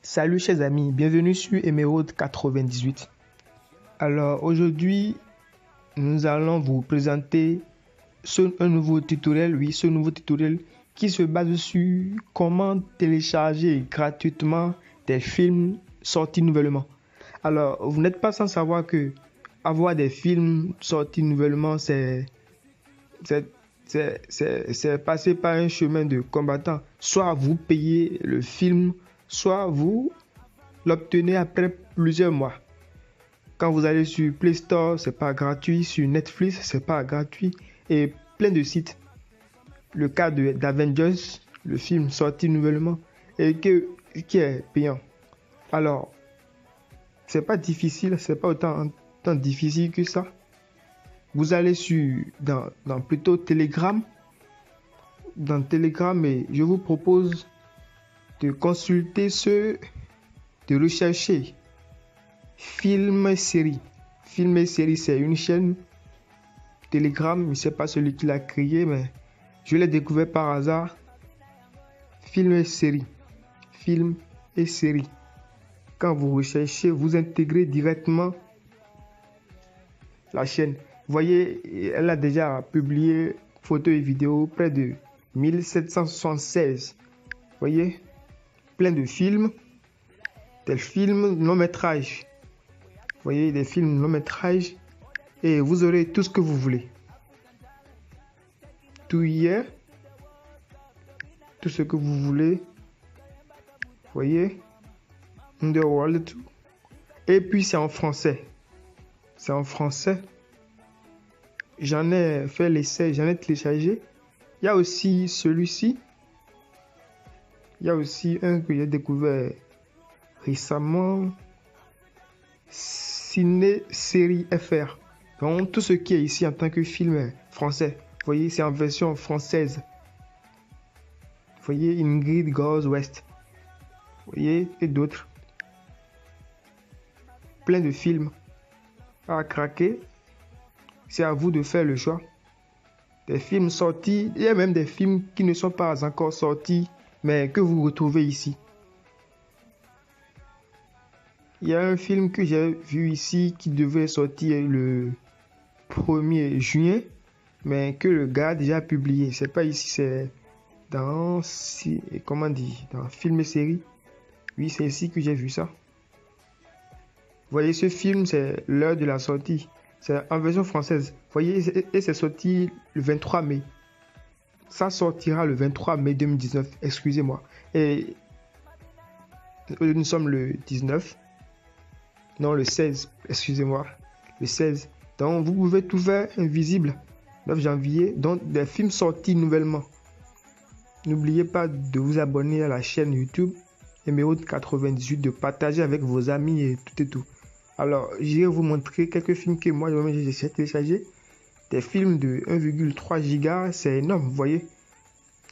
Salut chers amis, bienvenue sur Emeraude 98. Alors aujourd'hui, nous allons vous présenter un nouveau tutoriel, ce nouveau tutoriel qui se base sur comment télécharger gratuitement des films sortis nouvellement. Alors, vous n'êtes pas sans savoir que avoir des films sortis nouvellement, c'est passer par un chemin de combattant. Soit vous payez le film, soit vous l'obtenez après plusieurs mois. Quand vous allez sur Play Store, c'est pas gratuit. Sur Netflix, c'est pas gratuit. Et plein de sites. Le cas d'Avengers, le film sorti nouvellement, et qui est payant. Alors, c'est pas difficile, c'est pas autant difficile que ça. Vous allez dans plutôt Telegram. Dans Telegram, et je vous propose de consulter de rechercher Film et Série. Film et Série, c'est une chaîne Telegram. Je ne sais pas celui qui l'a créé, mais je l'ai découvert par hasard. Film et Série. Film et Série. Quand vous recherchez, vous intégrez directement la chaîne. Vous voyez, elle a déjà publié photos et vidéos près de 1776. Vous voyez, plein de films, des films long métrage. Vous voyez, des films long métrage, et vous aurez tout ce que vous voulez. Tout y est, tout ce que vous voulez. Vous voyez, Underworld, tout. Et puis c'est en français. C'est en français. J'en ai fait l'essai, j'en ai téléchargé. Il y a aussi celui-ci. Il y a aussi un que j'ai découvert récemment. Ciné Série FR. Donc tout ce qui est ici en tant que film français. Vous voyez, c'est en version française. Vous voyez, Ingrid Goes West. Vous voyez, et d'autres. Plein de films à craquer. C'est à vous de faire le choix. Des films sortis, il y a même des films qui ne sont pas encore sortis, mais que vous retrouvez ici. Il y a un film que j'ai vu ici qui devait sortir le 1er juin, mais que le gars a déjà publié. C'est pas ici, c'est dans dans Film et Série. Oui, c'est ici que j'ai vu ça. Vous voyez, ce film, c'est l'heure de la sortie. C'est en version française. Vous voyez, et c'est sorti le 23 mai. Ça sortira le 23 mai 2019. Excusez-moi. Et nous sommes le 19. Non, le 16. Excusez-moi. Le 16. Donc, vous pouvez tout faire invisible. 9 janvier. Donc, des films sortis nouvellement. N'oubliez pas de vous abonner à la chaîne YouTube Emeraude 98, de partager avec vos amis et tout. Alors, je vais vous montrer quelques films que moi j'ai téléchargés. Des films de 1,3 giga, c'est énorme, vous voyez.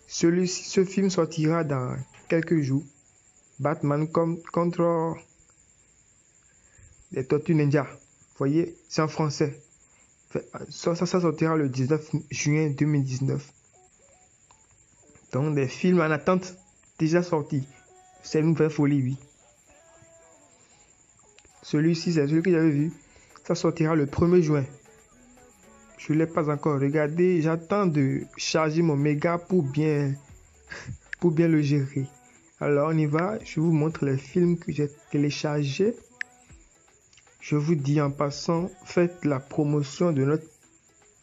Ce film sortira dans quelques jours. Batman contre les Tortues Ninja. Vous voyez, c'est en français. Ça sortira le 19 juin 2019. Donc, des films en attente déjà sortis. C'est une vraie folie, oui. Celui-ci, c'est celui que j'avais vu. Ça sortira le 1er juin. Je ne l'ai pas encore regardé. J'attends de charger mon méga pour bien le gérer. Alors, on y va. Je vous montre les films que j'ai téléchargés. Je vous dis en passant, faites la promotion de notre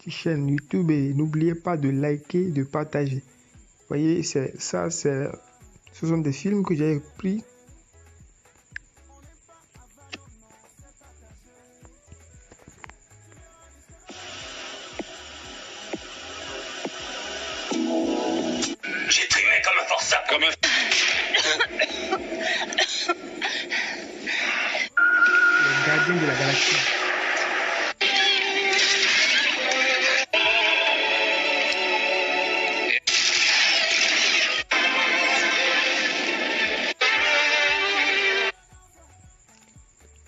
chaîne YouTube et n'oubliez pas de liker, de partager. Vous voyez, ce sont des films que j'ai pris. J'ai trimé comme un forçat. Les gardiens de la galaxie.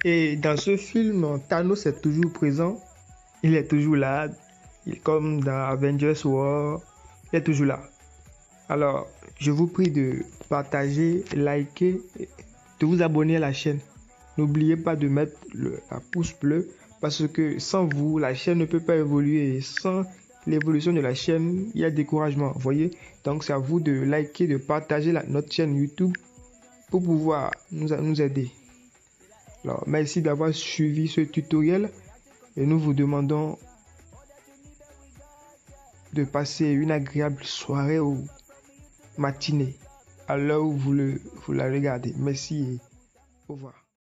Et dans ce film, Thanos est toujours présent. Il est toujours là. Comme dans Avengers War, il est toujours là. Alors, je vous prie de partager, liker, de vous abonner à la chaîne. N'oubliez pas de mettre la pouce bleu parce que sans vous, la chaîne ne peut pas évoluer. Et sans l'évolution de la chaîne, il y a découragement. Vous voyez? Donc, c'est à vous de liker, de partager notre chaîne YouTube pour pouvoir nous aider. Alors, merci d'avoir suivi ce tutoriel et nous vous demandons de passer une agréable soirée ou matinée à l'heure où vous la regardez. Merci et au revoir.